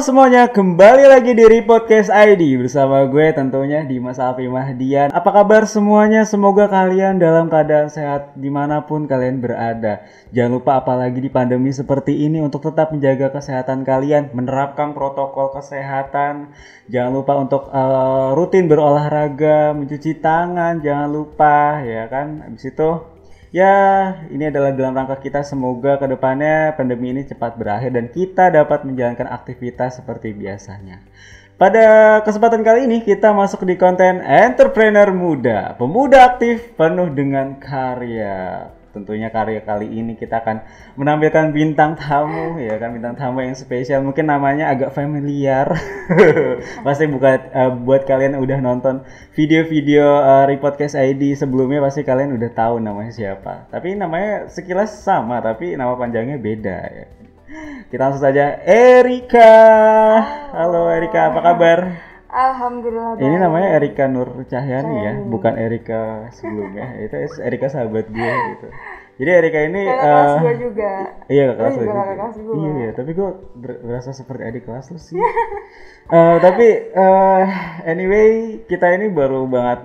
semuanya, kembali lagi di Podcast ID bersama gue tentunya Dimas Alfi Mahdian. Apa kabar semuanya? Semoga kalian dalam keadaan sehat dimanapun kalian berada. Jangan lupa apalagi di pandemi seperti ini untuk tetap menjaga kesehatan kalian, menerapkan protokol kesehatan. Jangan lupa untuk rutin berolahraga, mencuci tangan, jangan lupa ya kan. Habis itu ya, ini adalah dalam rangka kita semoga kedepannya pandemi ini cepat berakhir dan kita dapat menjalankan aktivitas seperti biasanya. Pada kesempatan kali ini kita masuk di konten entrepreneur muda, pemuda aktif penuh dengan karya. Tentunya karya kali ini kita akan menampilkan bintang tamu, ya kan, bintang tamu yang spesial, mungkin namanya agak familiar. Pasti buat kalian yang udah nonton video-video Podcast ID sebelumnya pasti kalian udah tahu namanya siapa. Tapi namanya sekilas sama, tapi nama panjangnya beda ya. Kita langsung saja, Erika. Halo Erika, apa kabar? Alhamdulillah. Ini namanya Erika Nur Cahyani ya, bukan Erika sebelumnya. Itu Erika sahabat gue gitu. Jadi Erika ini kelas gue juga. Iya, kelas gue juga. Iya, tapi gue berasa seperti adik kelas lu sih. Tapi anyway, kita ini baru banget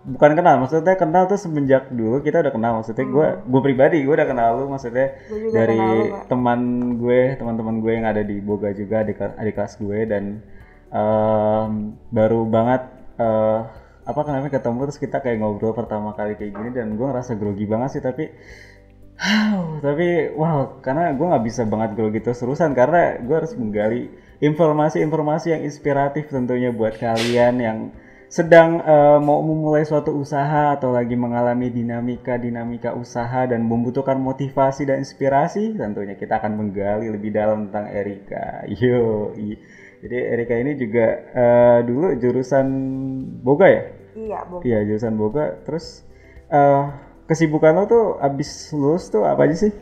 bukan kenal, maksudnya kenal tuh semenjak dulu kita udah kenal. Maksudnya gue pribadi gue udah kenal lu, maksudnya dari teman-teman gue yang ada di Boga juga, adik kelas gue, dan baru banget ketemu, terus kita kayak ngobrol pertama kali kayak gini, dan gue ngerasa grogi banget sih, tapi karena gue nggak bisa banget grogi terus-terusan karena gue harus menggali informasi-informasi yang inspiratif tentunya buat kalian yang sedang mau memulai suatu usaha atau lagi mengalami dinamika usaha dan membutuhkan motivasi dan inspirasi. Tentunya kita akan menggali lebih dalam tentang Erika. Jadi Erika ini juga dulu jurusan Boga ya? Iya, Boga. Iya, jurusan Boga. Terus kesibukan lo tuh abis lulus tuh apa aja sih?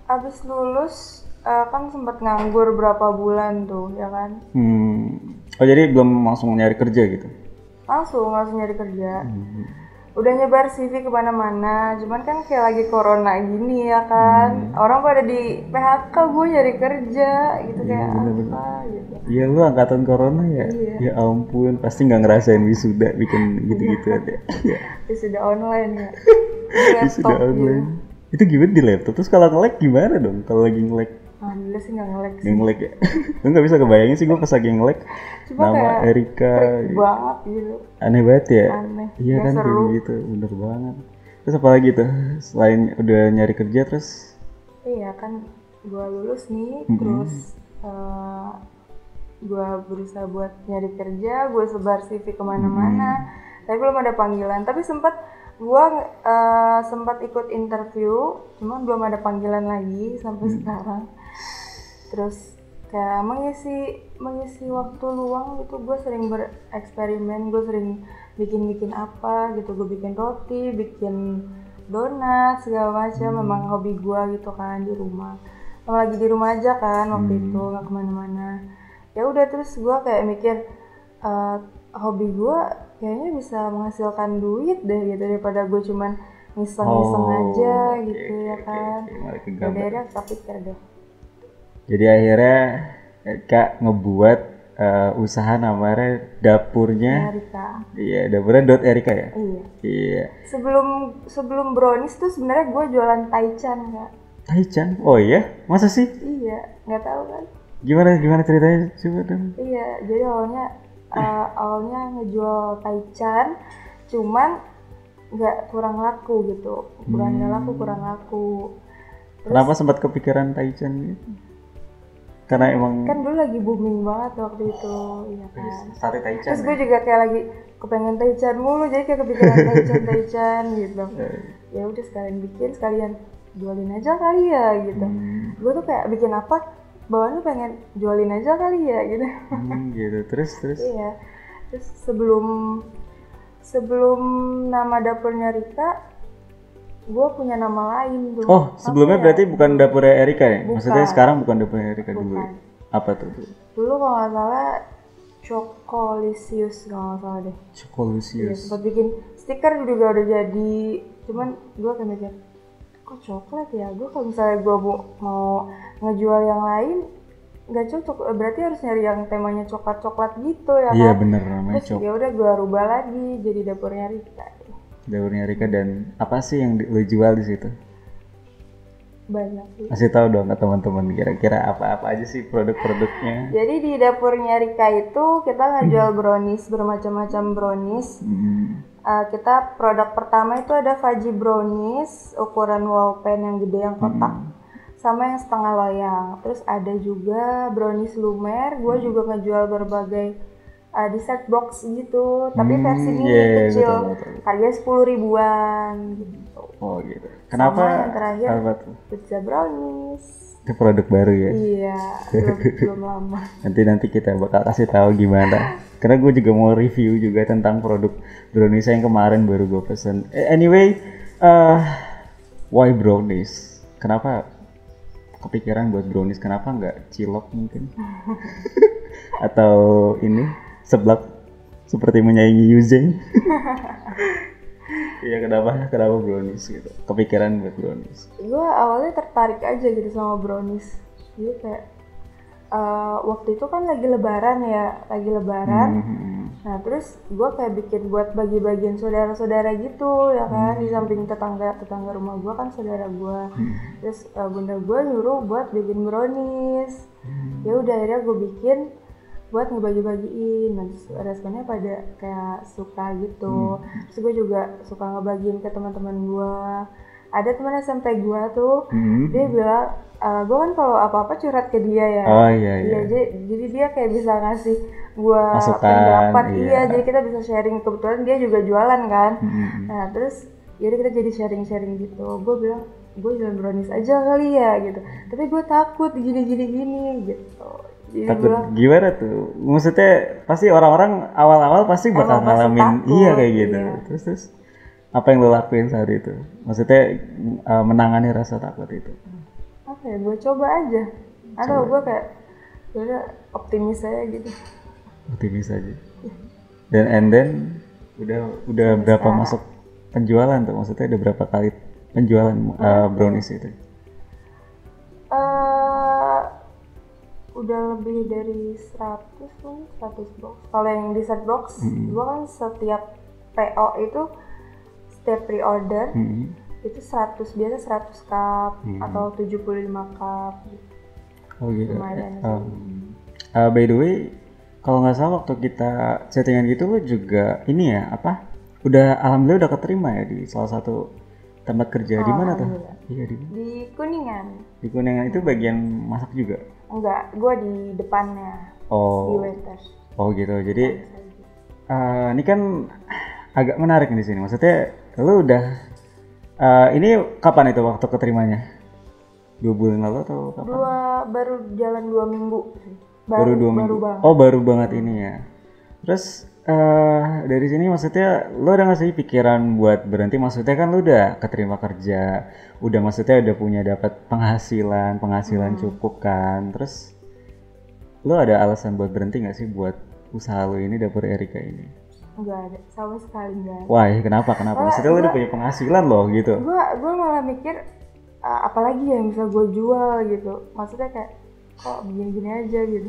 Abis lulus kan sempat nganggur berapa bulan tuh, ya kan? Oh, jadi belum langsung nyari kerja gitu? Langsung nyari kerja. Udah nyebar CV kemana-mana, cuman kan kayak lagi corona gini ya kan, orang pada di PHK, gue nyari kerja gitu, kayak apa gitu. Iya, lu angkatan corona ya? Iya. Ya ampun, pasti nggak ngerasain wisuda bikin gitu-gitu ada. Wisuda online ya. Wisuda online. Gitu. Itu gimana di laptop? Terus kalau nge-lag gimana dong? Kalau lagi nge-lag? Alhamdulillah sih nggak nge-lag sih. Nge-lag ya? Lu nggak bisa kebayangin sih gue pas lagi nge-lag. Nama Erika banget gitu. Aneh banget ya? Aneh. Iya kan, kayak gitu, bener banget. Terus apa lagi tuh? Selain udah nyari kerja terus? Iya kan, gue lulus nih, terus gue berusaha buat nyari kerja, gue sebar CV kemana-mana, tapi belum ada panggilan. Tapi gue sempat ikut interview, cuman belum ada panggilan lagi sampai sekarang. Terus kayak mengisi waktu luang gitu, gue sering bereksperimen, gue sering bikin apa gitu, gue bikin roti, bikin donat, segala macam. Memang hobi gue gitu kan, di rumah. Memang lagi di rumah aja kan waktu itu, nggak kemana-mana. Ya udah, terus gue kayak mikir hobi gue kayaknya bisa menghasilkan duit deh gitu, daripada gue cuman ngiseng-ngiseng aja gitu ya kan. Udah tapi pikir deh. Jadi akhirnya Kak ngebuat usaha namanya dapurnya Erika. Iya, dapurnya Erika ya? Iya. Sebelum brownies tuh sebenarnya gue jualan taichan, Kak. Taichan? Oh iya? Masa sih? Iya, nggak tahu kan? Gimana ceritanya coba dong? Iya, jadi awalnya ngejual taichan, cuman kurang laku gitu. Kurang laku. Terus, kenapa sempat kepikiran taichan gitu? Karena emang kan dulu lagi booming banget waktu itu, iya kan. Sate taichan. Terus gue juga kayak lagi kepengen taichan mulu, jadi kayak kepikiran taichan gitu. Ya udah, sekalian jualin aja kali ya gitu. Gue tuh kayak bikin apa, bawaannya pengen jualin aja kali ya gitu. Gitu. Terus. Iya. Terus sebelum nama dapurnya Rika, gue punya nama lain tuh. Oh, sebelumnya berarti bukan dapurnya Erika ya? Bukan. Maksudnya sekarang bukan dapurnya Erika Bukan. dulu. Apa tuh? Dulu kalau nggak salah Chocolisius, kalau nggak salah deh. Chocolisius. Iya, sempat bikin stiker juga udah jadi. Cuman gue kayak mikir, kok coklat ya? Gue kalau misalnya gue mau ngejual yang lain, nggak cocok, berarti harus nyari yang temanya coklat gitu ya Iya kan. bener, namanya Terus ya udah gue rubah lagi jadi dapurnya Rika. Dapurnya Rika. Dan apa sih yang lu jual di situ? Banyak sih. Kasih tahu dong ke teman-teman kira-kira apa-apa aja sih produk-produknya. Jadi di dapurnya Rika itu kita ngejual brownies, bermacam-macam brownies. Kita produk pertama itu ada fudgy brownies ukuran wall pen yang gede yang kotak, sama yang setengah loyang. Terus ada juga brownies lumer. Gue juga ngejual berbagai dessert box gitu, tapi versi mini kecil, betul. harganya 10 ribuan gitu. Oh gitu. Kenapa? Sama yang terakhir Apa tuh? pizza brownies. Itu produk baru ya? Iya, belum lama. Nanti kita bakal kasih tahu gimana. Karena gue juga mau review juga tentang produk brownies yang kemarin baru gue pesen. Anyway, why brownies? Kenapa kepikiran buat brownies? Kenapa nggak cilok mungkin? Atau ini seblak seperti menyaingi Yuzeng? Iya, kenapa brownies gitu? Kepikiran buat brownies. Gue awalnya tertarik aja gitu sama brownies. Jadi kayak waktu itu kan lagi lebaran. Nah terus gue kayak bikin buat bagi-bagian saudara-saudara gitu ya kan. Di samping tetangga rumah gue kan saudara gue. Terus bunda gue nyuruh buat bikin brownies. Ya udah akhirnya gue bikin buat ngebagi-bagiin. Nah, terus responnya pada kayak suka gitu. Terus gue juga suka ngebagiin ke teman-teman gue. Ada teman SMP gue tuh, dia bilang, gue kan kalau apa-apa curhat ke dia ya. Oh iya. Jadi dia kayak bisa ngasih gue masukan, pendapat. iya. Iya, jadi kita bisa sharing. Kebetulan dia juga jualan kan. Nah terus yaudah kita jadi sharing gitu. Gue bilang, gue jualan brownies aja kali ya gitu. Tapi gue takut gini gitu. Jadi takut gimana tuh? Maksudnya pasti orang-orang awal-awal pasti bakal ngalamin iya kayak gitu. Iya. Terus apa yang lo lakuin saat itu? Maksudnya menangani rasa takut itu? Apa ya? Gue coba aja. Atau gue kayak udah optimis aja gitu. Optimis aja. Dan and then udah berapa masuk penjualan tuh? Maksudnya udah berapa kali penjualan brownies itu? Udah lebih dari 100 box. Kalau yang dessert box, gue kan setiap PO itu setiap pre-order itu 100 cup atau 75 cup gitu. Oh gitu. By the way, kalau nggak salah waktu kita chattingan gitu lo juga ini ya apa? Alhamdulillah udah keterima ya di salah satu tempat kerja. Di mana tuh? Iya di Kuningan. Di Kuningan itu bagian masak juga? Enggak, gue di depannya. Di waiters. Oh gitu. Jadi ini kan agak menarik di sini. Maksudnya lu udah ini kapan itu waktu keterimanya? 2 bulan lalu atau kapan? Baru jalan 2 minggu. Baru 2 minggu. Banget. Oh, baru banget ini ya. Terus dari sini maksudnya lu udah nggak sih pikiran buat berhenti? Maksudnya kan lu udah keterima kerja, maksudnya udah punya dapat penghasilan cukup kan. Terus lu ada alasan buat berhenti nggak sih buat usaha lu ini, dapur Erika ini? Enggak ada, sama sekali enggak. Wah, kenapa? Maksudnya lu udah punya penghasilan loh gitu. Gue malah mikir apalagi yang bisa gue jual gitu. Maksudnya kayak kok begini-gini aja gitu.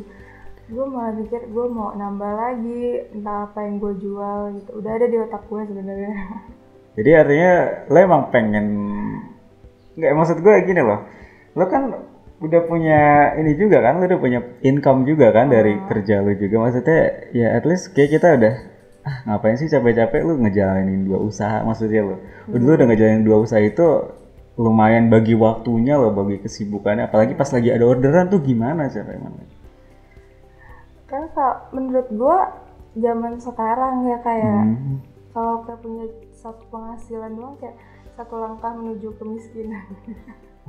Gue malah mikir gue mau nambah lagi entah apa yang gue jual gitu. Udah ada di otak gue sebenarnya. Jadi artinya lo emang pengen, nggak, maksud gue gini loh, lo kan udah punya ini juga kan, lo udah punya income juga kan dari kerja lo juga. Maksudnya ya at least kayak kita udah ngapain sih capek-capek lu ngejalanin 2 usaha. Maksudnya lo udah ngejalanin 2 usaha itu lumayan bagi waktunya lo, bagi kesibukannya, apalagi pas lagi ada orderan tuh gimana cara emang? Kan menurut gue zaman sekarang ya kayak kalau kayak punya satu penghasilan doang kayak satu langkah menuju kemiskinan.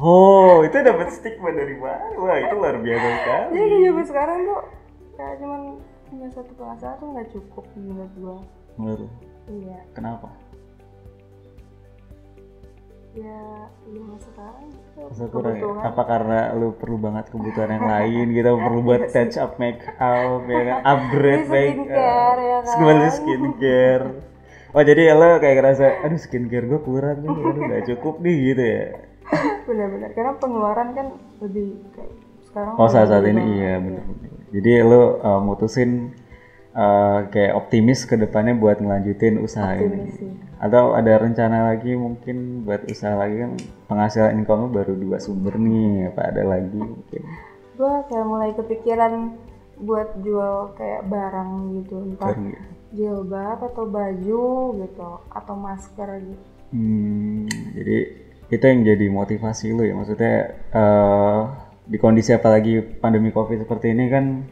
Oh, itu dapat stigma dari mana? Wah, itu luar biasa sekali. Jadi zaman sekarang tuh kayak cuman punya satu penghasilan tuh nggak cukup menurut gue. Menurut? Iya. Kenapa? Ya zaman sekarang itu kurang ya? Apa karena lu perlu banget kebutuhan yang lain gitu, perlu buat touch up, make up, ya kan, upgrade skincare ya kan? Skincare. Oh jadi lo kayak ngerasa, aduh skincare gue kurang nih, aduh gak cukup nih gitu ya? Benar-benar, karena pengeluaran kan lebih kayak sekarang saat gede ini banget, iya ya. bener-bener. Jadi lu mutusin kayak optimis ke depannya buat ngelanjutin usaha Optimis ini. sih. Atau ada rencana lagi mungkin buat usaha lagi kan penghasilan income lu baru 2 sumber nih, apa ada lagi mungkin? Gue kayak mulai kepikiran buat jual kayak barang gitu, entah Bareng gitu. jilbab atau baju gitu atau masker gitu. Jadi itu yang jadi motivasi lu ya, maksudnya di kondisi apalagi pandemi COVID seperti ini kan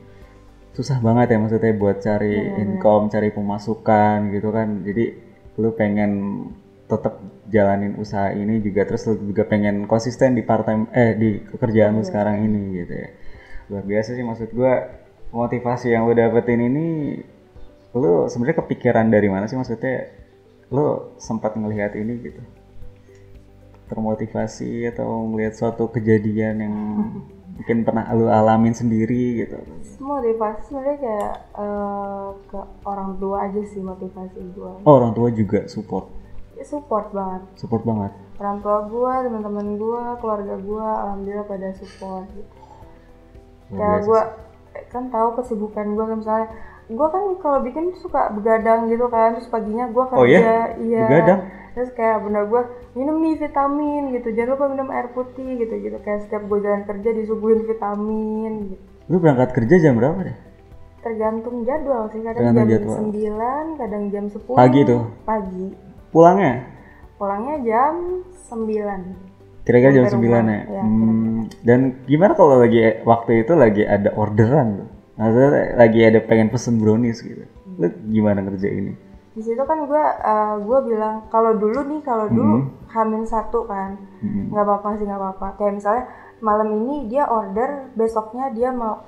susah banget ya maksudnya buat cari income, cari pemasukan gitu kan. Jadi lu pengen tetap jalanin usaha ini juga, terus lu juga pengen konsisten di part time di pekerjaan lu sekarang ini gitu ya. Luar biasa sih, maksud gua motivasi yang lu dapetin ini lu sebenarnya kepikiran dari mana sih, maksudnya lu sempat ngelihat ini gitu, termotivasi atau ngelihat suatu kejadian yang mungkin pernah lu alamin sendiri gitu? Motivasi sebenarnya kayak ke orang tua aja sih motivasi gue. Oh, orang tua juga support Support banget. Orang tua gue, teman-teman gue, keluarga gue, alhamdulillah pada support gitu. Kayak gue kan tahu kesibukan gue, misalnya gue kan kalau bikin suka begadang gitu kan, terus paginya gue kerja. Oh iya? Begadang? Terus kayak bunda gue minum nih vitamin gitu, jangan lupa minum air putih gitu kayak setiap gue jalan kerja disuguhin vitamin gitu. Lu berangkat kerja jam berapa deh? Tergantung jadwal sih, kadang jam 9, kadang jam 10 pagi tuh? Pagi. Pulangnya jam 9. Kira-kira jam 9 ya? Dan gimana kalau lagi waktu itu lagi ada orderan tuh? Maksudnya lagi ada pengen pesen brownies gitu, lu gimana ngerjain ini? Di situ kan gue bilang kalau dulu H-1 kan, nggak apa-apa. Kayak misalnya malam ini dia order, besoknya dia mau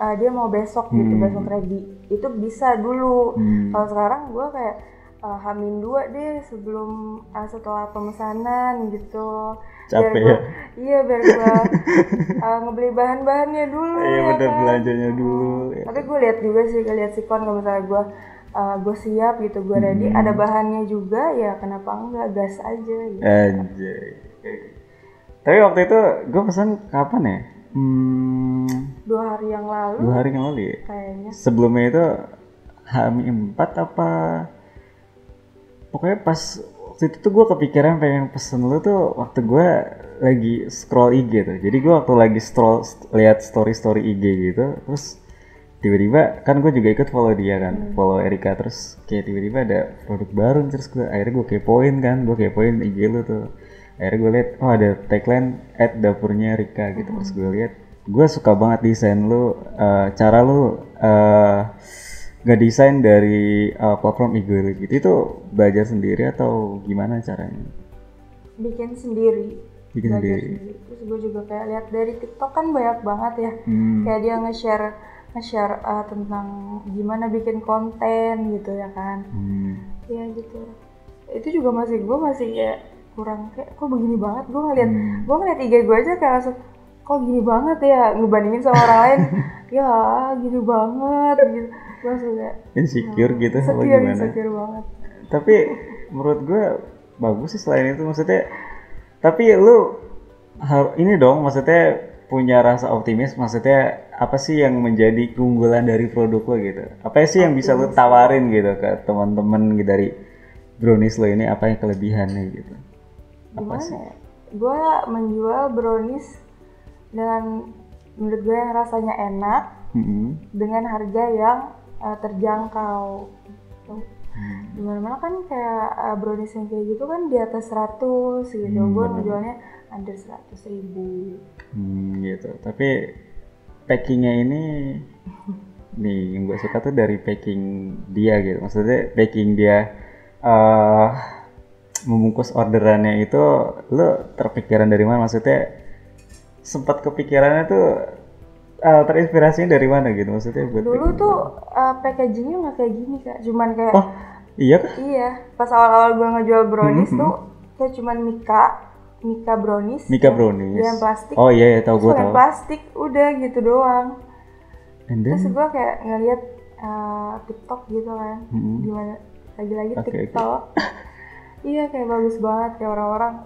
besok gitu, besok ready, itu bisa dulu. Kalau sekarang gue kayak H-2 deh sebelum setelah pemesanan gitu. Capek ya? Iya, biar gue ngebeli bahan-bahannya dulu. Iya ya bener, kan? belanjanya dulu. Tapi gue lihat juga sih, lihat sikon kalau misalnya gue siap gitu, gue ready, ada bahannya juga, ya kenapa enggak, gas aja gitu. Anjay. Tapi waktu itu gue pesan kapan ya? 2 hari yang lalu. 2 hari yang lalu ya? Kayaknya. Sebelumnya itu H-4 apa? Pokoknya pas waktu itu tuh gue kepikiran pengen pesen lu tuh waktu gue lagi scroll IG tuh. Jadi gue waktu lagi lihat story IG gitu, terus tiba-tiba kan gue juga ikut follow dia kan, follow Erika, terus kayak tiba-tiba ada produk baru, terus akhirnya gue kepoin IG lu tuh. Akhirnya gue lihat ada tagline @dapurnya Rika gitu, terus gue lihat, gue suka banget desain lu, cara lu ngedesain dari platform IG gitu. Itu belajar sendiri atau gimana caranya? Bikin sendiri. Terus gue juga kayak lihat dari TikTok kan banyak banget ya, kayak dia nge-share tentang gimana bikin konten gitu ya kan. Ya gitu. Itu juga gue masih kayak kurang, kayak kok begini banget. Gue ngeliat IG gue aja kayak langsung, kok gini banget ya, ngebandingin sama orang lain. Ya gini banget gitu. Gue langsung kayak insecure gitu apa gimana? Insecure banget. Tapi menurut gue bagus sih selain itu, maksudnya. Tapi lu ini dong, maksudnya punya rasa optimis, maksudnya apa sih yang menjadi keunggulan dari produk lo gitu? Apa sih yang bisa lo tawarin gitu ke teman-teman gitu dari brownies lo ini, apa yang kelebihannya gitu? Apa Gimana sih? ya? Gue menjual brownies dengan menurut gue yang rasanya enak, dengan harga yang terjangkau. Dimana-mana kan kayak brownies yang kayak gitu kan di atas 100 gitu, gue ngejualnya under 100.000 gitu. Tapi packingnya ini nih yang gue suka tuh dari packing dia gitu, maksudnya packing dia membungkus orderannya itu, lo terpikiran dari mana? Maksudnya sempat kepikirannya tuh terinspirasinya dari mana gitu, maksudnya buat dulu tuh packagingnya nggak kayak gini Kak, cuman kayak iya kah? Iya, pas awal-awal gue ngejual brownies tuh kayak cuman Mika brownies yang plastik. Oh iya, tahu gue tahu. Plastik udah gitu doang. Terus gue kayak ngeliat TikTok gitu kan, gimana lagi-lagi TikTok. Iya, kayak bagus banget, kayak orang-orang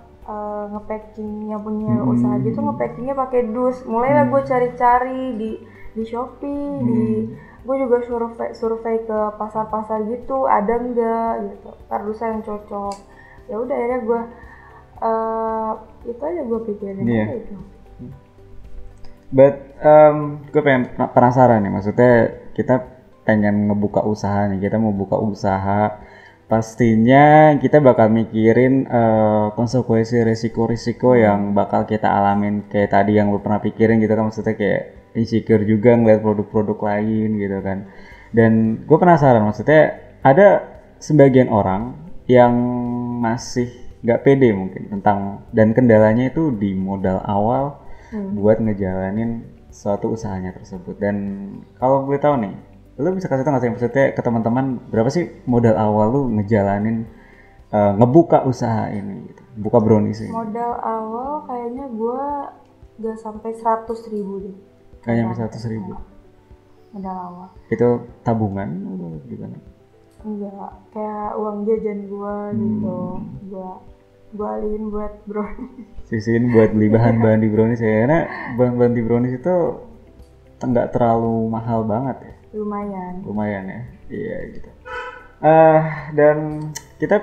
ngepacking yang punya usaha gitu, ngepackingnya pakai dus. Mulailah gue cari-cari di Shopee, gue juga survei ke pasar-pasar gitu, ada enggak gitu, kardusnya yang cocok. Ya udah akhirnya gue itu aja gue pikirin aja itu. But gue penasaran nih, maksudnya kita pengen ngebuka usaha nih, kita mau buka usaha, pastinya kita bakal mikirin konsekuensi risiko-risiko yang bakal kita alamin kayak tadi yang lu pernah pikirin gitu kan, maksudnya kayak insecure juga ngeliat produk-produk lain gitu kan. Dan gue penasaran, maksudnya ada sebagian orang yang masih nggak pede mungkin tentang, dan kendalanya itu di modal awal buat ngejalanin suatu usahanya tersebut. Dan kalau gue tahu nih, lu bisa kasih tau nggak sih maksudnya ke teman-teman berapa sih modal awal lu ngejalanin ngebuka usaha ini gitu, buka brownies ini? Modal awal kayaknya gue gak sampai 100.000 deh. Kayaknya 100.000. Modal awal. Itu tabungan atau gimana? Enggak, kayak uang jajan gue gitu. Gue alihin buat brownies. Sisihin buat beli bahan-bahan di brownies ya, karena bahan-bahan di brownies itu nggak terlalu mahal banget ya. Lumayan ya, iya gitu. Dan kita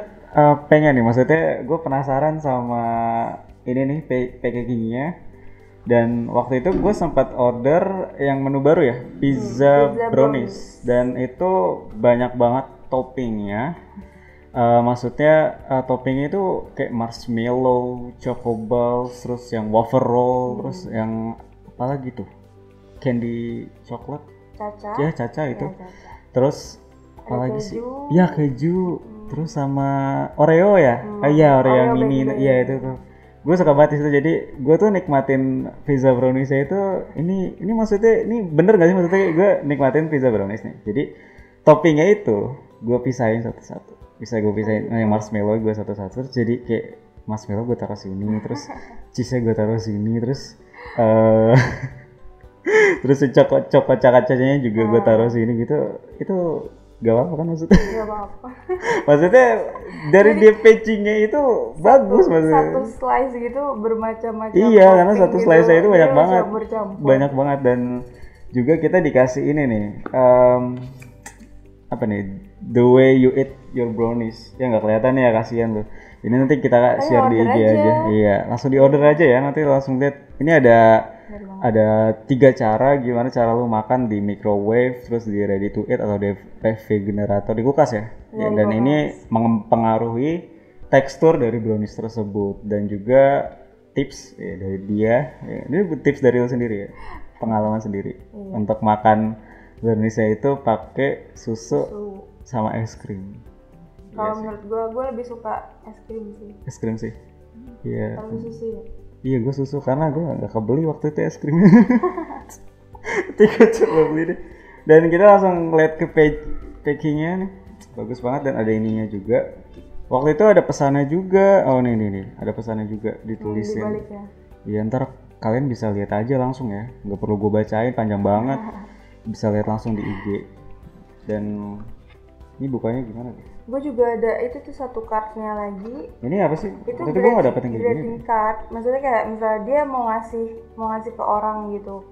pengen nih, maksudnya gue penasaran sama ini nih packagingnya. Dan waktu itu gue sempat order yang menu baru ya, pizza brownies. Dan itu banyak banget toppingnya. Maksudnya toppingnya itu kayak marshmallow, choco balls, terus yang wafer roll, terus yang apa lagi tuh, candy coklat. Caca itu. Ya, Caca. Terus apa lagi sih? Iya, keju. Terus sama Oreo ya? Iya, Oreo mini. Iya itu tuh. Gue suka banget itu. Jadi gue tuh nikmatin pizza brownies itu. Ini maksudnya ini bener gak sih, maksudnya gue nikmatin pizza brownies nih. Jadi toppingnya itu gue pisahin satu-satu. Bisa gue pisahin yang marshmallow gue satu-satu. Terus jadi kayak marshmallow gue taruh sini, terus cheese-nya gue taruh sini, terus terus coklat cacanya juga gue taruh sini gitu. Itu gak apa-apa kan maksudnya? Gak apa-apa. Maksudnya dari dia packagingnya itu bagus maksudnya. Satu slice gitu bermacam-macam. Iya, karena satu gitu. slice itu banyak banget. Banyak banget. Dan juga kita dikasih ini nih, apa nih, the way you eat your brownies. Ya nggak kelihatan ya, kasihan loh. Ini nanti kita share di IG aja. Iya, langsung di order aja ya. Nanti langsung lihat. Ini ada 3 cara gimana cara lu makan di microwave, terus di ready to eat atau di refrigerator di kulkas ya. Dan ini mempengaruhi tekstur dari brownies tersebut, dan juga tips ya dari dia. Ya, ini tips dari lu sendiri ya, pengalaman sendiri untuk makan browniesnya itu pakai susu sama es krim. Kalau menurut gue lebih suka es krim sih. Es krim sih. Iya. Kalau susu ya. Iya, gue susu karena gue nggak kebeli waktu itu es krimnya. Tiga coba beli deh. Dan kita langsung lihat ke packingnya nih, bagus banget dan ada ininya juga. Waktu itu ada pesannya juga. Oh nih, ada pesannya juga ditulisin. Iya, ntar kalian bisa lihat aja langsung ya, nggak perlu gue bacain, panjang banget. Bisa lihat langsung di IG. Dan ini bukanya gimana tuh? Gue juga ada itu tuh satu cardnya lagi. Ini apa sih? Itu gue nggak dapet yang kayak gini. Card, maksudnya kayak misalnya dia mau ngasih ke orang gitu.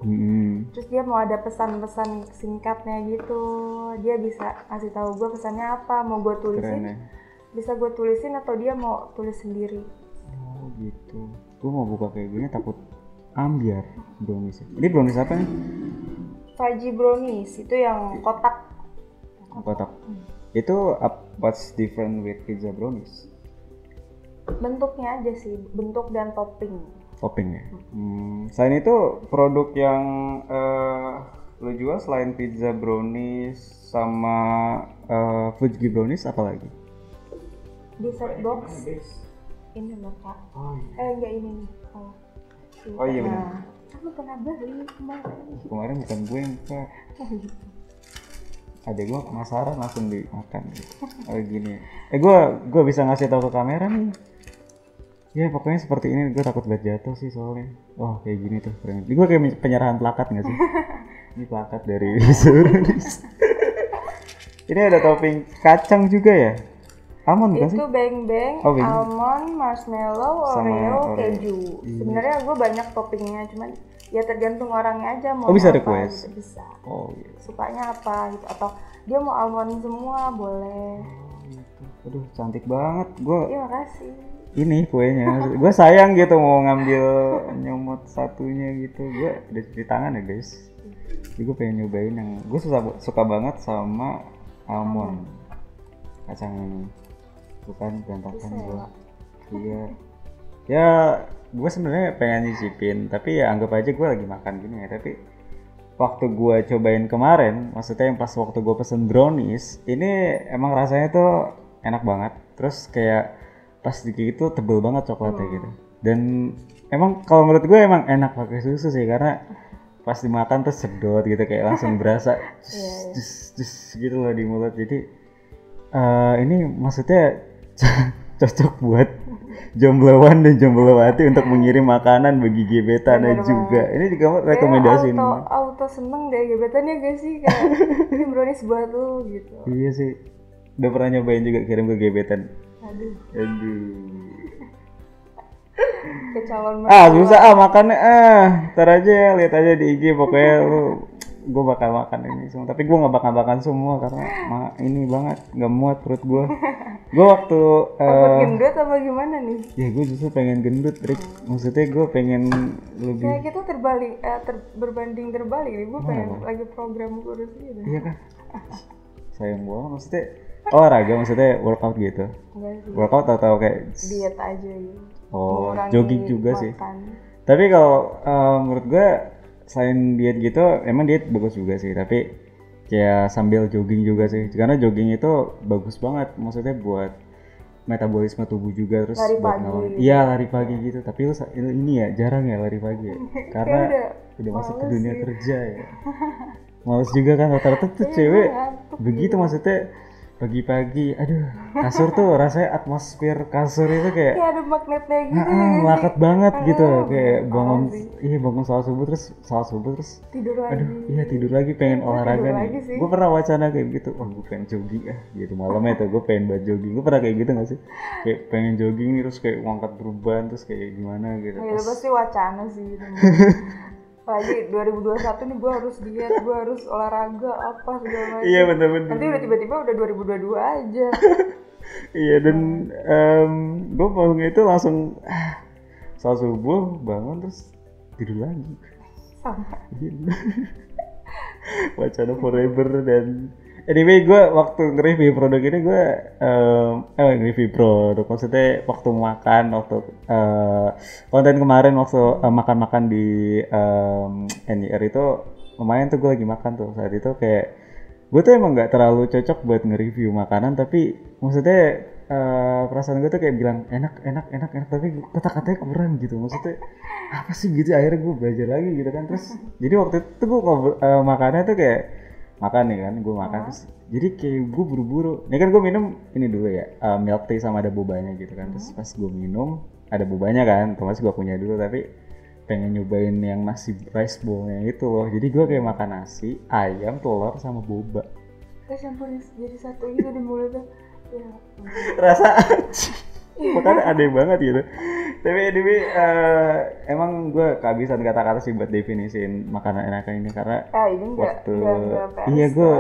Terus dia mau ada pesan-pesan singkatnya gitu. Dia bisa ngasih tahu gue pesannya apa, mau gue tulisin. Keren, ya? Bisa gue tulisin atau dia mau tulis sendiri. Oh gitu. Gue mau buka kayak gini takut ambiar brownies. Ini brownies apa nih? Fudgy brownies itu yang kotak. Kotak. Itu what's different with pizza brownies? Bentuknya aja sih, bentuk dan topping. Topping ya. Selain itu produk yang lo jual selain pizza brownies sama fudgy brownies apa lagi? Di set box. Ini loh Kak. Oh, iya. Enggak ini nih. Oh iya benar. Aku pernah beli kemarin. Kemarin bukan gue yang Kak. Adek gue penasaran langsung dimakan gitu. Gini. Gue bisa ngasih tahu ke kamera nih. Ya pokoknya seperti ini. Gue takut banget jatuh sih soalnya. Wah kayak gini tuh keren. Ini gue kayak penyerahan plakat nggak sih? Ini plakat dari Brownies. Ini ada topping kacang juga ya. Almond bukan sih? Itu beng-beng, Oh, beng. almond, marshmallow, Sama Oreo, Oreo. keju. Sebenarnya gue banyak toppingnya, cuman ya tergantung orangnya aja mau bisa apa request? gitu, bisa. Oh gitu. Sukanya apa gitu, atau dia mau almond semua boleh. Gitu. Aduh cantik banget. Gue Iya makasih. ini kuenya. Gue sayang gitu mau ngambil nyomot satunya gitu. Gue udah cuci tangan ya guys. Jadi gue pengen nyobain yang gue suka banget sama almond. Kacang ini. Bukan berantakan gue. Iya. Ya gue sebenarnya pengen nyicipin, tapi ya anggap aja gue lagi makan gini ya. Tapi waktu gue cobain kemarin, maksudnya yang pas waktu gue pesen brownies, ini emang rasanya tuh enak banget. Terus kayak pas digigit tuh tebel banget coklatnya gitu. Dan emang kalau menurut gue emang enak pakai susu sih, karena pas dimakan tuh sedot gitu, kayak langsung berasa jus gitu loh di mulut. Jadi ini maksudnya cocok buat jombloan dan jomblowati untuk mengirim makanan bagi gebetan juga. Ini juga rekomendasi ini. Auto seneng deh gebetannya gak sih, kayak ini brownies buat lu gitu. Iya sih. Udah pernah nyobain juga kirim ke gebetan. Aduh. Ke calon susah makannya ntar aja lihat aja di IG pokoknya lu. Gue bakal makan ini semua, tapi gue nggak bakal makan semua karena ini banget nggak muat perut gue. Gue waktu takut gendut apa gimana nih? Ya gue justru pengen gendut, Rick. Maksudnya gue pengen lebih. Kayak kita terbalik, berbanding terbalik nih. Gue pengen lagi program kurus gitu. Iya kan? Sayang banget, maksudnya olahraga, maksudnya workout gitu. Workout atau kayak diet aja gitu. Oh, jogging juga makan. Sih. Tapi kalau menurut gue selain diet gitu, emang diet bagus juga sih. Tapi kayak sambil jogging juga sih, karena jogging itu bagus banget. Maksudnya buat metabolisme tubuh juga, terus lari buat pagi. Iya lari pagi gitu. Tapi lu ini ya jarang ya lari pagi ya, karena udah masuk ke dunia kerja ya. Males juga kan rata-rata tuh cewek begitu, maksudnya pagi-pagi, aduh kasur tuh rasanya atmosfer kasur itu kayak ada magnetnya gitu, melekat banget gitu, kayak bangun saat subuh terus tidur lagi. Aduh iya tidur lagi, pengen olahraga nih. Gue pernah wacana kayak gitu, gue pengen jogging gitu malamnya tuh gue pengen buat jogging. Gue pernah kayak gitu nggak sih, kayak pengen jogging nih terus kayak ngangkat beban terus kayak gimana gitu. Ya pasti wacana sih gitu. Apalagi 2021 nih gue harus diet, gue harus olahraga apa segala macam. Iya benar-benar. Nanti udah tiba-tiba udah 2022 aja. Iya dan gue bangun itu langsung saat subuh bangun terus tidur lagi. Sama. Wacana forever. Dan anyway gue waktu nge-review produk ini gue nge-review produk, maksudnya waktu makan, waktu konten kemarin waktu makan-makan di NIR itu lumayan tuh. Gue lagi makan tuh saat itu, kayak gue tuh emang nggak terlalu cocok buat nge-review makanan, tapi maksudnya perasaan gue tuh kayak bilang enak tapi kata-katanya kurang gitu, maksudnya apa sih gitu. Akhirnya gue belajar lagi gitu kan. Terus jadi waktu itu gue makannya tuh kayak makan nih kan, gue makan terus jadi kayak gue buru-buru. Ini kan gue minum ini dulu ya, milk tea sama ada bobanya gitu kan. Terus pas gue minum ada bobanya kan, otomatis gue punya dulu, tapi pengen nyobain yang nasi rice bowl-nya itu loh. Jadi gue kayak makan nasi, ayam, telur sama boba. Kayak campurin jadi satu gitu di mulutnya. Ya. Rasa makanya aneh banget gitu. Tapi anyway, emang gue kehabisan kata-kata sih buat definisiin makanan enakan ini, karena ini waktu iya gue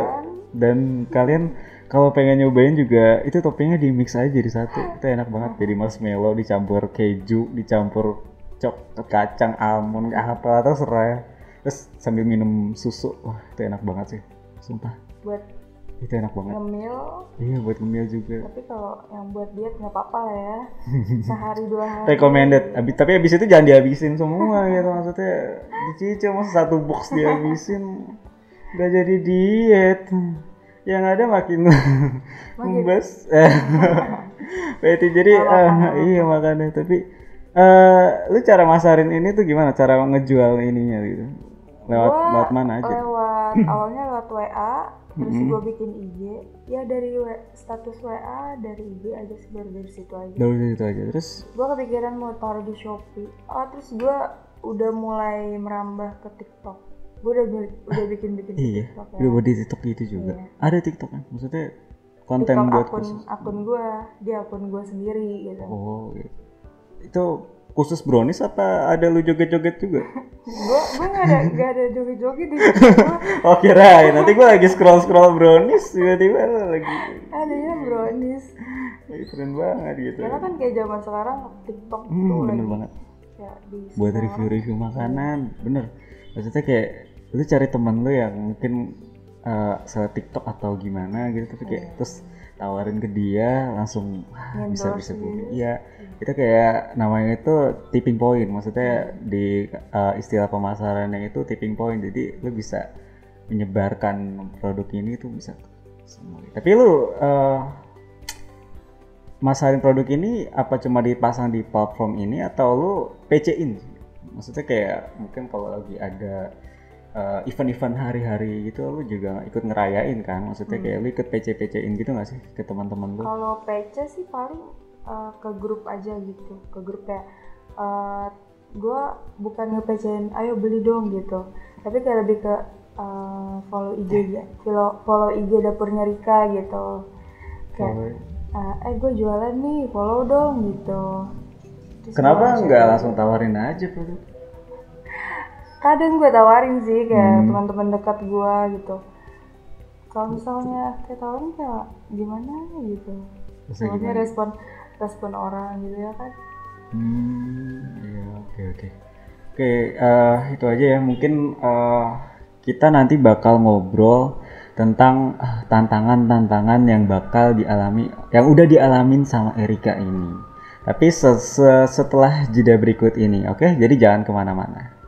dan kalian kalau pengen nyobain juga itu toppingnya di mix aja jadi satu, itu enak banget. Jadi marshmallow dicampur keju, dicampur kacang, almond, apa atau serah, terus sambil minum susu. Wah itu enak banget sih, sumpah. Itu enak banget. Ngemil. Iya buat ngemil juga. Tapi kalau yang buat diet nggak apa-apa lah ya. Sehari 2 hari. Recommended. Tapi abis itu jangan dihabisin semua gitu, maksudnya dicicil, masa satu box dihabisin. Gak jadi diet. Yang ada makin membas. Berarti jadi iya makanya. Tapi lu cara masarin ini tuh gimana? Cara ngejual ininya gitu? Lewat mana aja? Awalnya lewat WA. Terus gue bikin IG, ya dari status WA, dari IG aja sih, baru dari situ aja. Terus gue kepikiran mau taruh di Shopee. Terus gue udah mulai merambah ke TikTok. Gue udah bikin iya, TikTok. Udah buat di TikTok gitu juga. Iya. Ada TikTok kan? Maksudnya konten TikTok buat akun gue, di akun gue sendiri gitu. Oh, gitu. Itu khusus brownies apa ada lu joget-joget juga? gue nggak ada joget-joget di TikTok. Oh kirain, nanti gue lagi scroll brownies tiba-tiba lu lagi. Adanya brownies. Keren banget gitu. Karena kan kayak zaman sekarang TikTok tuh Bener lagi banget. kayak di Buat review-review makanan, bener. Maksudnya kayak lu cari temen lu yang mungkin se-TikTok atau gimana gitu, tapi kayak terus tawarin ke dia langsung bisa booming. Iya, itu kayak namanya itu tipping point. Maksudnya di istilah pemasarannya itu tipping point. Jadi lu bisa menyebarkan produk ini tuh bisa semua. Tapi lu masarin produk ini apa cuma dipasang di platform ini atau lu PC-in? Maksudnya kayak mungkin kalau lagi ada event-event hari-hari gitu lu juga ikut ngerayain kan? Maksudnya kayak lu ikut PC-PC-in gitu gak sih ke teman-teman lu? Kalau PC sih paling ke grup aja gitu, ke grup kayak gue bukan nge-PC-in ayo beli dong gitu, tapi kayak lebih ke follow IG ya, follow IG dapurnya Rika gitu, kayak gue jualan nih, follow dong gitu. Terus kenapa nggak langsung tawarin aja produk? Kadang gue tawarin sih kayak teman-teman dekat gue gitu. Kalau misalnya kayak tawarin kayak gimana gitu. Soalnya respon orang gitu ya kan. Iya oke. Itu aja ya. Mungkin kita nanti bakal ngobrol tentang tantangan-tantangan yang bakal dialami, yang udah dialamin sama Erika ini. Tapi setelah jeda berikut ini, oke? Jadi jangan kemana-mana.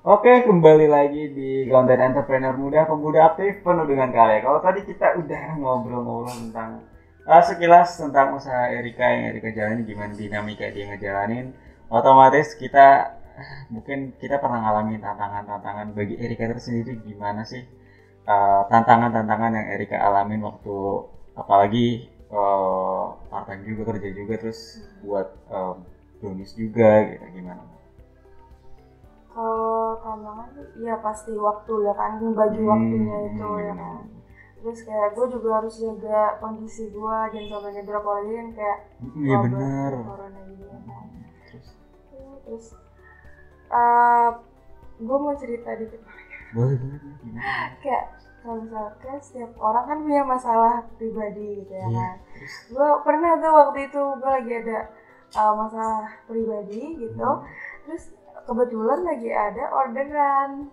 Oke, kembali lagi di konten entrepreneur muda, pemuda aktif, penuh dengan karya. Kalau tadi kita udah ngobrol-ngobrol tentang sekilas tentang usaha Erika yang Erika jalani, gimana dinamika dia ngejalanin, otomatis kita mungkin kita pernah ngalamin tantangan-tantangan. Bagi Erika tersendiri gimana sih tantangan-tantangan yang Erika alamin waktu apalagi part-time juga, kerja juga, terus buat brownies juga gitu, gimana? Kalau tantangan sih ya pasti waktu ya kan, bagi waktunya itu ya kan. Terus kayak gue juga harus jaga kondisi gue, jangan sampai ngedrop, apalagi kan kayak benar corona gini ya kan. Terus gue mau cerita dikit. Boleh. Kayak kalau misalkan setiap orang kan punya masalah pribadi gitu ya kan. Gue pernah tuh waktu itu gue lagi ada masalah pribadi gitu. Terus kebetulan lagi ada orderan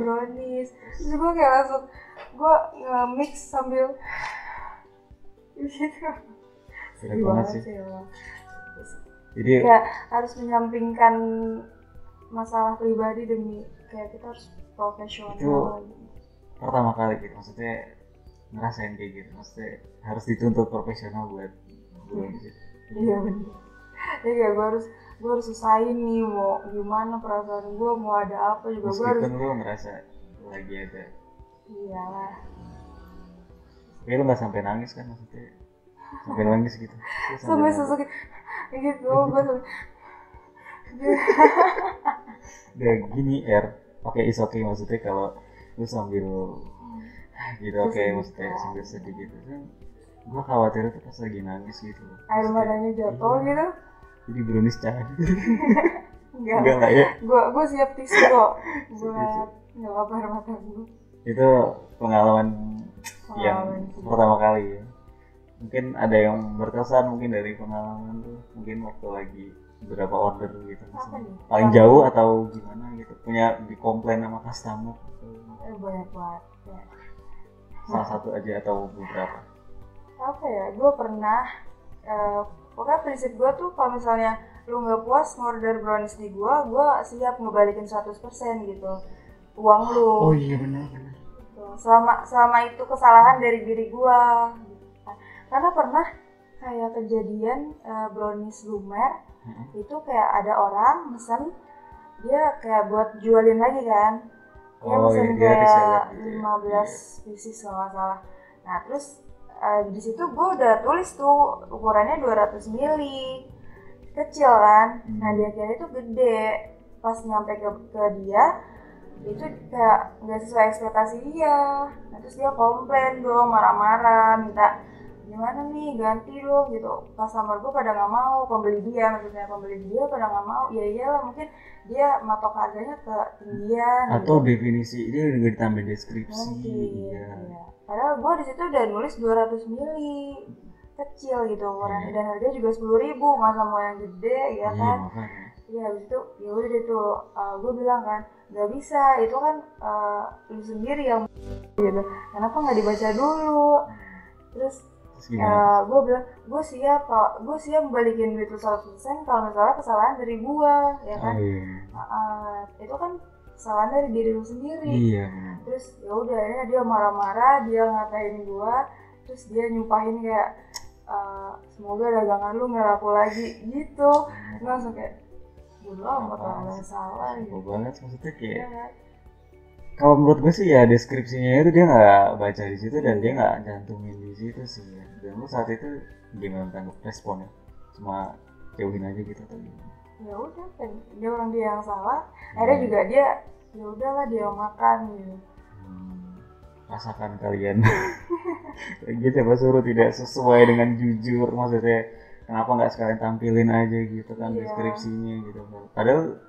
brownies. Terus gue kayak langsung gue nge-mix sambil gitu. Sedih banget sih ya. Jadi kayak harus menyampingkan masalah pribadi demi kayak kita harus profesional. Itu pertama kali gitu, maksudnya ngerasain kayak gitu, maksudnya harus dituntut profesional buat gitu. Iya benar. Jadi kayak gue harus usahain nih, mau gimana perasaan gue, mau ada apa juga gue harus. Meskipun lu ngerasa lagi ada. Iyalah. Tapi lu nggak sampai nangis kan, maksudnya sampai nangis gitu. Sampai sesuk gitu gue sampai. Udah gini oke, is okay, maksudnya kalau lu sambil gitu oke, maksudnya sambil sedih gitu kan. Gue khawatir tuh pas lagi nangis gitu. Air matanya jatuh gitu. Jadi brownies cair. Enggak lah ya. Gue siap tisu kok. Buat ngelap air mata gue. Itu pengalaman yang pertama kali ya. Mungkin ada yang berkesan mungkin dari pengalaman tuh. Mungkin waktu lagi berapa order gitu. Paling jauh atau gimana gitu. Punya dikomplain sama customer. Banyak banget. Ya. Salah satu aja atau beberapa? Apa ya? Gue pernah. Pokoknya prinsip gue tuh kalau misalnya lu nggak puas ngorder brownies di gue siap ngebalikin 100% gitu uang lu. Oh iya benar. Gitu. Selama itu kesalahan dari diri gue. Karena pernah kayak kejadian brownies lumer itu kayak ada orang mesen, dia kayak buat jualin lagi kan. Dia mesen kayak 15 pieces kalau nggak salah. Nah terus di situ gue udah tulis tuh ukurannya 200 ml, kecil kan. Nah dia kira itu gede, pas nyampe ke dia itu kayak nggak sesuai ekspektasi dia. Nah, terus dia komplain dong, marah-marah, minta gimana nih ganti dong gitu. Customer gue pada nggak mau, pembeli dia pada nggak mau. Ya iyalah, mungkin dia matok harganya ke tinggian atau gitu. definisi dia udah ditambah deskripsi. Mungkin Iya. ya. Padahal gue di situ udah nulis 200 mili kecil gitu ukurannya, dan harganya juga 10.000, masa mau yang gede ya Iya, kan. makanya. Iya, habis itu ya udah deh tuh, gue bilang kan nggak bisa, itu kan lu sendiri yang gitu, kenapa nggak dibaca dulu. Terus Terus gimana? gue siap balikin duit lu 100% kalau misalnya kesalahan dari gue, ya Oh kan. iya. Itu kan kesalahan dari diri lu sendiri. Iya benar. Terus ya udah, akhirnya dia marah-marah, dia ngatain gue, terus dia nyumpahin kayak semoga dagangan lu nggak laku lagi gitu. Gue langsung kayak bodo amat lah, nggak salah Simpel gitu. banget, maksudnya kayak Iya kan? kalau menurut gue sih ya deskripsinya itu dia nggak baca di situ dan dia Iya. nggak cantumin di situ sih ya. Dan lu saat itu gimana tanggap responnya? Cuma jauhin aja gitu atau gimana? Ya udah kan, dia yang salah. Akhirnya juga dia ya udahlah, dia makan gitu. Rasakan kalian gitu, coba suruh tidak sesuai dengan jujur, maksudnya kenapa nggak sekalian tampilin aja gitu kan Iya. deskripsinya gitu. Padahal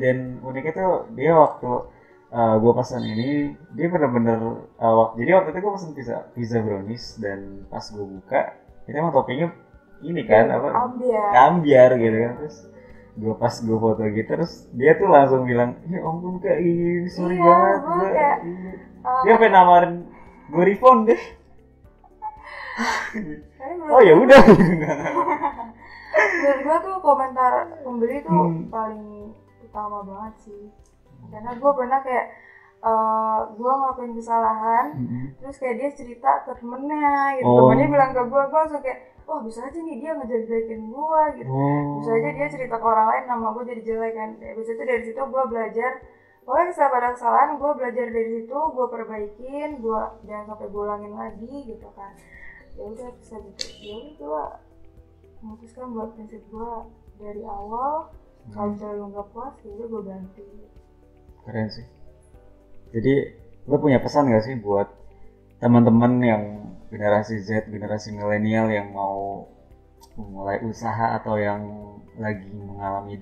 dan uniknya tuh dia waktu gue pesan ini dia bener-bener jadi waktu itu gue pesan pizza brownies, dan pas gue buka itu emang toppingnya ini kan apa, Ambiar. ambiar gitu kan. Terus gue foto gitu, terus dia tuh langsung bilang ya ampun kak, ini sorry Iya, banget gue gue kayak dia pengen nawarin gue refund deh. karena Oh ya udah gitu. menurut gue tuh komentar pembeli tuh Hmm. paling utama banget sih, karena gue pernah kayak gue ngelakuin kesalahan, terus kayak dia cerita ke temennya gitu. Oh. Temennya bilang ke gue langsung kayak wah bisa aja nih dia ngejelek-jelekin gue gitu. Oh. Bisa aja dia cerita ke orang lain, nama gue jadi jelek kan. Habis itu dari situ gue belajar, pokoknya pada kesalahan gue belajar dari situ, gue perbaikin, gue jangan sampai gue ulangin lagi gitu kan. Ya udah bisa gitu. Ya udah gue memutuskan buat prinsip gue dari awal, kalau misalnya lu nggak puas ya udah gue ganti. Keren sih. Jadi lo punya pesan gak sih buat teman-teman yang generasi Z, generasi milenial yang mau memulai usaha atau yang lagi mengalami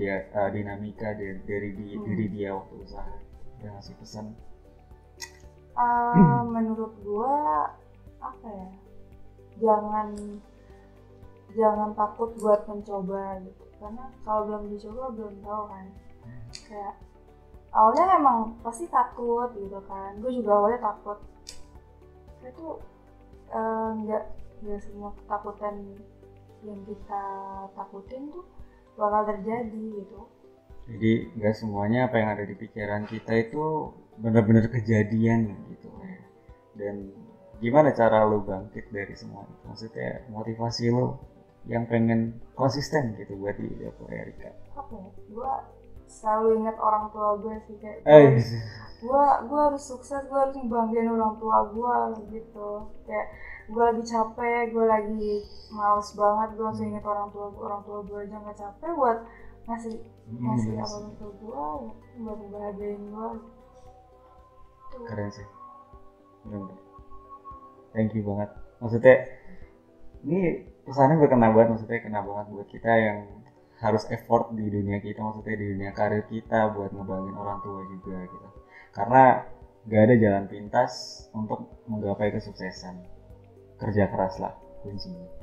dinamika dari diri dia waktu usaha? Dia ngasih pesan. Menurut gue apa ya, jangan takut buat mencoba gitu, karena kalau belum dicoba belum tahu kan. Kayak awalnya memang pasti takut gitu kan, gue juga awalnya takut. Itu nggak semua ketakutan yang kita takutin tuh bakal terjadi gitu. Jadi nggak semuanya apa yang ada di pikiran kita itu benar-benar kejadian gitu. Dan gimana cara lo bangkit dari semua itu? Maksudnya motivasi lo yang pengen konsisten gitu buat di Erika. Apa ya? Gue selalu ingat orang tua gue sih, kayak gue harus sukses, gue harus ngebanggain orang tua gue gitu. Kayak gue lagi capek, gue lagi males banget, gue langsung ingat orang tua gue aja nggak capek buat ngasih apa ke gue, buat ngebahagiain gue. Keren sih, bener. Thank you banget. Maksudnya ini pesannya berkena banget, maksudnya kena banget buat kita yang harus effort di dunia kita, maksudnya di dunia karir kita buat ngebangun orang tua juga gitu. Karena gak ada jalan pintas untuk menggapai kesuksesan. Kerja keras lah kuncinya.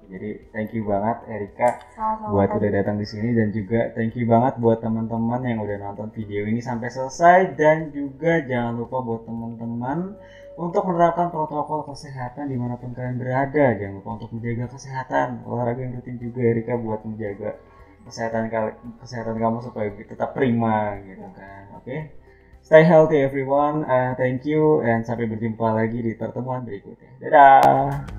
Jadi thank you banget Erika buat udah datang di sini, dan juga thank you banget buat teman-teman yang udah nonton video ini sampai selesai, dan juga jangan lupa buat teman-teman untuk menerapkan protokol kesehatan dimanapun kalian berada. Jangan lupa untuk menjaga kesehatan, olahraga yang rutin juga Erika buat menjaga kesehatan kamu supaya tetap prima gitu kan. Oke? Stay healthy everyone. Thank you, and sampai berjumpa lagi di pertemuan berikutnya. Dadah.